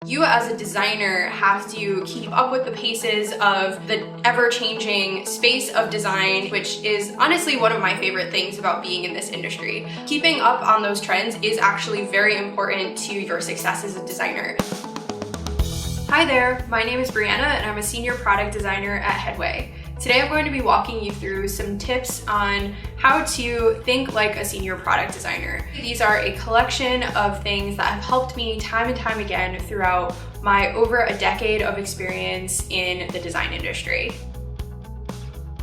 You as a designer have to keep up with the paces of the ever-changing space of design, which is honestly one of my favorite things about being in this industry. Keeping up on those trends is actually very important to your success as a designer. Hi there, my name is Breanna and I'm a senior product designer at Headway. Today I'm going to be walking you through some tips on how to think like a senior product designer. These are a collection of things that have helped me time and time again throughout my over a decade of experience in the design industry.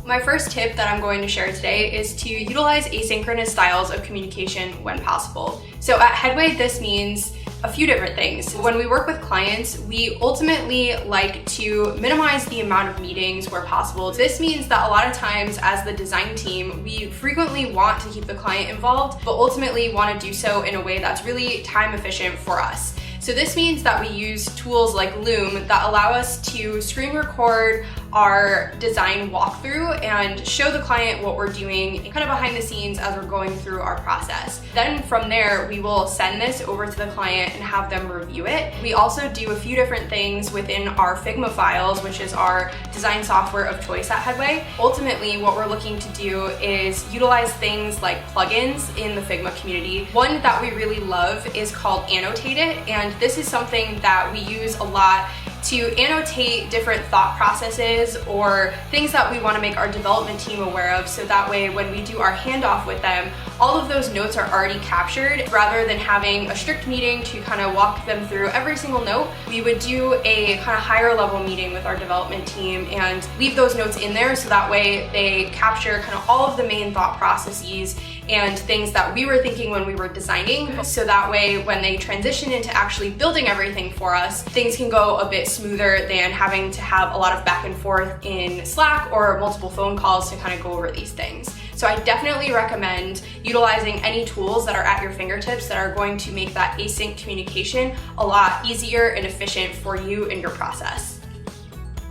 My first tip that I'm going to share today is to utilize asynchronous styles of communication when possible. So at Headway, this means a few different things. When we work with clients, we ultimately like to minimize the amount of meetings where possible. This means that a lot of times as the design team, we frequently want to keep the client involved, but ultimately want to do so in a way that's really time efficient for us. So this means that we use tools like Loom that allow us to screen record our design walkthrough and show the client what we're doing kind of behind the scenes as we're going through our process. Then from there, we will send this over to the client and have them review it. We also do a few different things within our Figma files, which is our design software of choice at Headway. Ultimately, what we're looking to do is utilize things like plugins in the Figma community. One that we really love is called Annotate It, and this is something that we use a lot to annotate different thought processes or things that we want to make our development team aware of, so that way when we do our handoff with them, all of those notes are already captured. Rather than having a strict meeting to kind of walk them through every single note, we would do a kind of higher level meeting with our development team and leave those notes in there, so that way they capture kind of all of the main thought processes and things that we were thinking when we were designing, so that way when they transition into actually building everything for us, things can go a bit smoother than having to have a lot of back and forth in Slack or multiple phone calls to kind of go over these things. So I definitely recommend utilizing any tools that are at your fingertips that are going to make that async communication a lot easier and efficient for you in your process.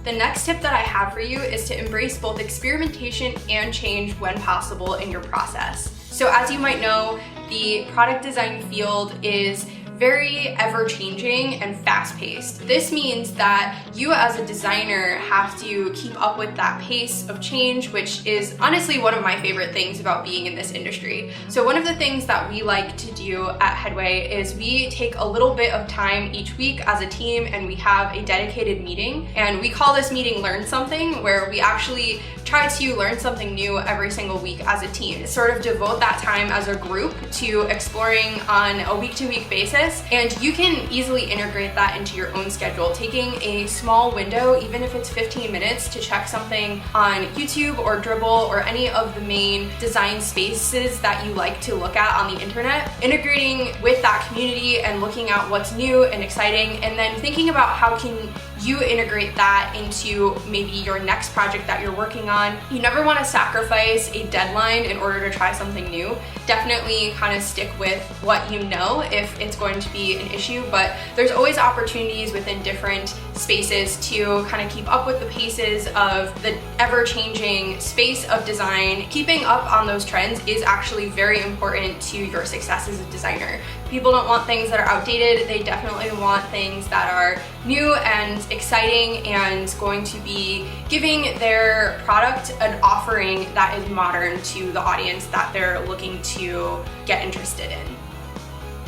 The next tip that I have for you is to embrace both experimentation and change when possible in your process. So as you might know, the product design field is very ever-changing and fast-paced. This means that you as a designer have to keep up with that pace of change, which is honestly one of my favorite things about being in this industry. So one of the things that we like to do at Headway is we take a little bit of time each week as a team and we have a dedicated meeting, and we call this meeting Learn Something, where we actually try to learn something new every single week as a team. Sort of devote that time as a group to exploring on a week-to-week basis, and you can easily integrate that into your own schedule, taking a small window, even if it's 15 minutes, to check something on YouTube or Dribbble or any of the main design spaces that you like to look at on the internet, integrating with that community and looking at what's new and exciting, and then thinking about how can you integrate that into maybe your next project that you're working on. You never want to sacrifice a deadline in order to try something new. Definitely kind of stick with what you know if it's going to be an issue, but there's always opportunities within different spaces to kind of keep up with the paces of the ever-changing space of design. Keeping up on those trends is actually very important to your success as a designer. People don't want things that are outdated. They definitely want things that are new and exciting and going to be giving their product an offering that is modern to the audience that they're looking to get interested in.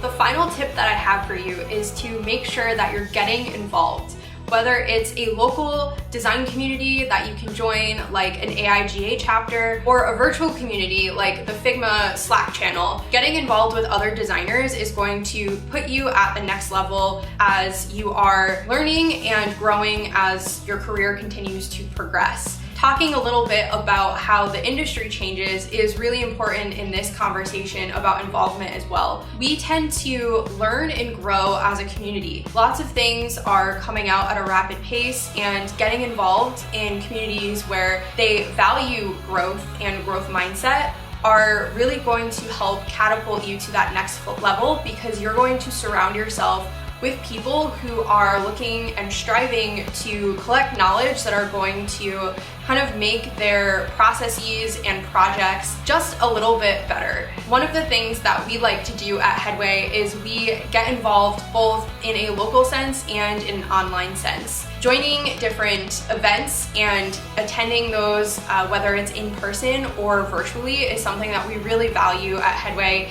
The final tip that I have for you is to make sure that you're getting involved. Whether it's a local design community that you can join, like an AIGA chapter, or a virtual community like the Figma Slack channel, getting involved with other designers is going to put you at the next level as you are learning and growing as your career continues to progress. Talking a little bit about how the industry changes is really important in this conversation about involvement as well. We tend to learn and grow as a community. Lots of things are coming out at a rapid pace, and getting involved in communities where they value growth and growth mindset are really going to help catapult you to that next level, because you're going to surround yourself with people who are looking and striving to collect knowledge that are going to kind of make their processes and projects just a little bit better. One of the things that we like to do at Headway is we get involved both in a local sense and in an online sense. Joining different events and attending those, whether it's in person or virtually, is something that we really value at Headway.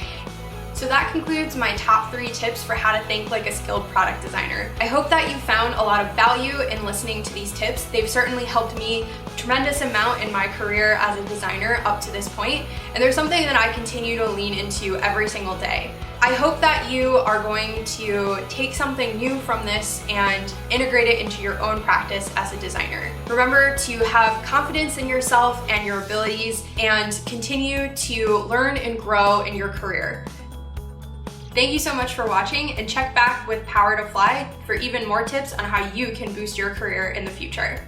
So that concludes my top 3 tips for how to think like a skilled product designer. I hope that you found a lot of value in listening to these tips. They've certainly helped me a tremendous amount in my career as a designer up to this point, and there's something that I continue to lean into every single day. I hope that you are going to take something new from this and integrate it into your own practice as a designer. Remember to have confidence in yourself and your abilities, and continue to learn and grow in your career. Thank you so much for watching, and check back with PowerToFly for even more tips on how you can boost your career in the future.